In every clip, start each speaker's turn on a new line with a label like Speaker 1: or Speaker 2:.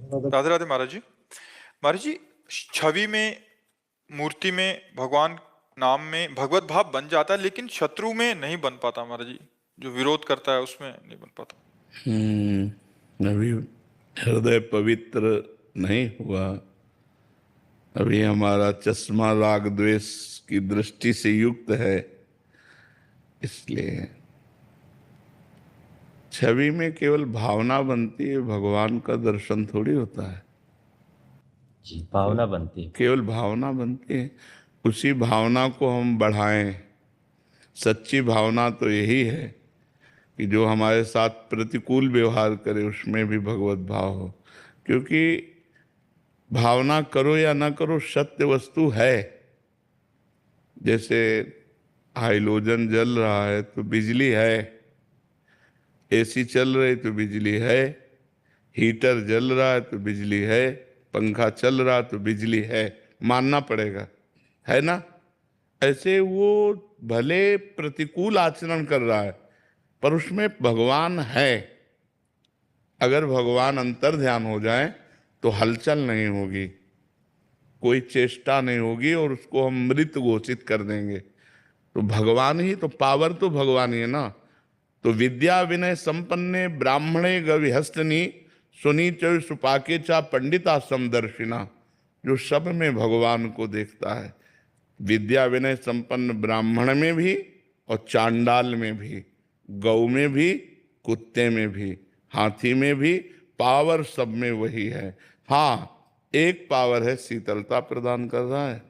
Speaker 1: राधे राधे महाराज जी। महाराज जी, छवि में, मूर्ति में भगवान, नाम में भगवत भाव बन जाता है, लेकिन शत्रु में नहीं बन पाता महाराज जी। जो विरोध करता है उसमें नहीं बन पाता।
Speaker 2: अभी हृदय पवित्र नहीं हुआ। अभी हमारा चश्मा राग द्वेष की दृष्टि से युक्त है, इसलिए छवि में केवल भावना बनती है, भगवान का दर्शन थोड़ी होता है।
Speaker 3: जी, भावना बनती है,
Speaker 2: केवल भावना बनती है। उसी भावना को हम बढ़ाएं। सच्ची भावना तो यही है कि जो हमारे साथ प्रतिकूल व्यवहार करे उसमें भी भगवत भाव हो, क्योंकि भावना करो या ना करो सत्य वस्तु है। जैसे हाइलोजन जल रहा है तो बिजली है, एसी चल रही तो बिजली है, हीटर जल रहा है तो बिजली है, पंखा चल रहा तो बिजली है, मानना पड़ेगा, है ना। ऐसे वो भले प्रतिकूल आचरण कर रहा है पर उसमें भगवान है। अगर भगवान अंतर ध्यान हो जाए तो हलचल नहीं होगी, कोई चेष्टा नहीं होगी और उसको हम मृत घोषित कर देंगे। तो भगवान ही तो, पावर तो भगवान ही है ना। तो विद्या विनय संपन्ने ब्राह्मणे गविहस्तनी सुनीच सुपाके चा पंडिता समदर्शिना, जो सब में भगवान को देखता है। विद्या विनय संपन्न ब्राह्मण में भी और चांडाल में भी, गौ में भी, कुत्ते में भी, हाथी में भी, पावर सब में वही है। हाँ, एक पावर है शीतलता प्रदान कर रहा है,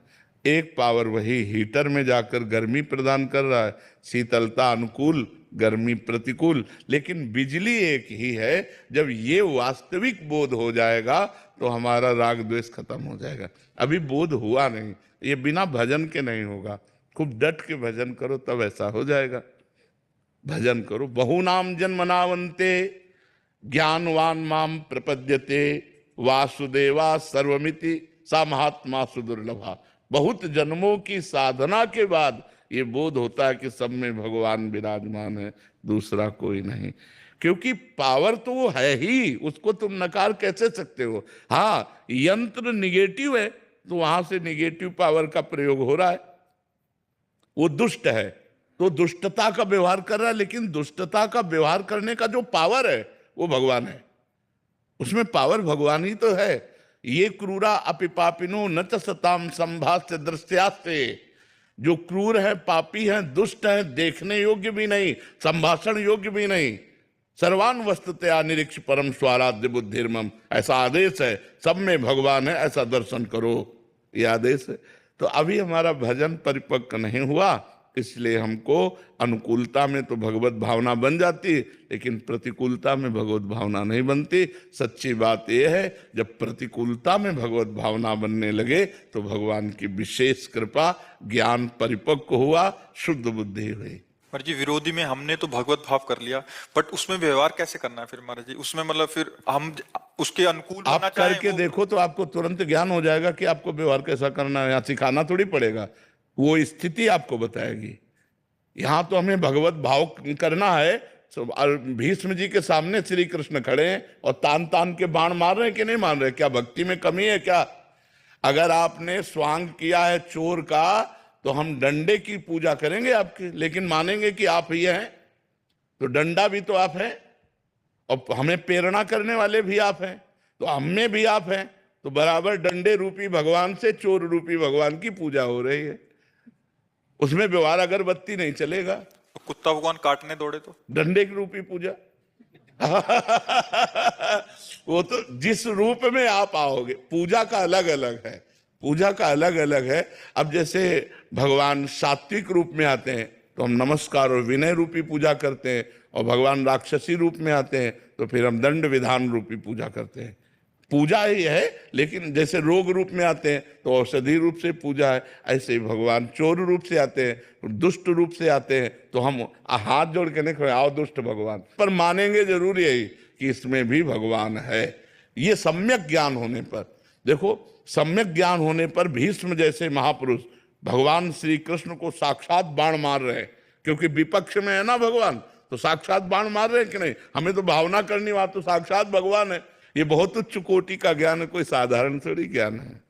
Speaker 2: एक पावर वही हीटर में जाकर गर्मी प्रदान कर रहा है, शीतलता अनुकूल, गर्मी प्रतिकूल। लेकिन बिजली एक ही है। जब ये वास्तविक बोध हो जाएगा तो हमारा राग द्वेष खत्म हो जाएगा। अभी बोध हुआ नहीं, ये बिना भजन के नहीं होगा। खूब डट के भजन करो तब ऐसा हो जाएगा। भजन करो, बहुनाम जन्मनावन्ते ज्ञानवान माम प्रपद्यते वासुदेवा सर्वमिति सा महात्मा सुदुर्लभा। बहुत जन्मों की साधना के बाद ये बोध होता है कि सब में भगवान विराजमान है, दूसरा कोई नहीं। क्योंकि पावर तो वो है ही, उसको तुम नकार कैसे सकते हो। हाँ, यंत्र निगेटिव है तो वहां से निगेटिव पावर का प्रयोग हो रहा है। वो दुष्ट है तो दुष्टता का व्यवहार कर रहा है, लेकिन दुष्टता का व्यवहार करने का जो पावर है वो भगवान है। उसमें पावर भगवान ही तो है। ये क्रूरा अपिपापिनो न च सताम संभाष्य दृश्यास्ते, जो क्रूर है, पापी है, दुष्ट है, देखने योग्य भी नहीं, संभाषण योग्य भी नहीं, सर्वान वस्तुतया निरीक्ष परम स्वाराध्य बुद्धिर्मम, ऐसा आदेश है। सब में भगवान है, ऐसा दर्शन करो, ये आदेश है। तो अभी हमारा भजन परिपक्व नहीं हुआ, इसलिए हमको अनुकूलता में तो भगवत भावना बन जाती, लेकिन प्रतिकूलता में भगवत भावना नहीं बनती। सच्ची बात यह है, जब प्रतिकूलता में भगवत भावना बनने लगे तो भगवान की विशेष कृपा, ज्ञान परिपक्व हुआ, शुद्ध बुद्धि हुई।
Speaker 1: महाराज जी, विरोधी में हमने तो भगवत भाव कर लिया, बट उसमें व्यवहार कैसे करना है फिर महाराज जी? उसमें मतलब फिर हम उसके अनुकूल
Speaker 2: आप करके देखो तो आपको तुरंत ज्ञान हो जाएगा कि आपको व्यवहार कैसा करना है। यहाँ सिखाना थोड़ी पड़ेगा, वो स्थिति आपको बताएगी। यहाँ तो हमें भगवत भाव करना है। और भीष्म जी के सामने श्री कृष्ण खड़े हैं और तान तान के बाण मार रहे हैं कि नहीं मार रहे? क्या भक्ति में कमी है क्या? अगर आपने स्वांग किया है चोर का तो हम डंडे की पूजा करेंगे आपकी, लेकिन मानेंगे कि आप ही हैं। तो डंडा भी तो आप हैं और हमें प्रेरणा करने वाले भी आप हैं, तो हम में भी आप हैं। तो बराबर डंडे रूपी भगवान से चोर रूपी भगवान की पूजा हो रही है। उसमें व्यवहार अगरबत्ती नहीं चलेगा।
Speaker 1: तो कुत्ता भगवान काटने दौड़े तो
Speaker 2: डंडे की रूपी पूजा वो तो जिस रूप में आप आओगे, पूजा का अलग अलग है, पूजा का अलग अलग है। अब जैसे भगवान सात्विक रूप में आते हैं तो हम नमस्कार और विनय रूपी पूजा करते हैं, और भगवान राक्षसी रूप में आते हैं तो फिर हम दंड विधान रूपी पूजा करते हैं। पूजा ही है, लेकिन जैसे रोग रूप में आते हैं तो औषधि रूप से पूजा है, ऐसे ही भगवान चोर रूप से आते हैं, दुष्ट रूप से आते हैं तो हम हाथ जोड़ के नहीं खड़े, आओ दुष्ट भगवान, पर मानेंगे जरूर यही कि इसमें भी भगवान है। ये सम्यक ज्ञान होने पर, देखो सम्यक ज्ञान होने पर भीष्म जैसे महापुरुष भगवान श्री कृष्ण को साक्षात बाण मार रहे हैं, क्योंकि विपक्ष में है ना भगवान, तो साक्षात बाण मार रहे हैं कि नहीं? हमें तो भावना करनी, वहां तो साक्षात भगवान है। ये बहुत उच्च कोटि का ज्ञान है, कोई साधारण थोड़ी ज्ञान है।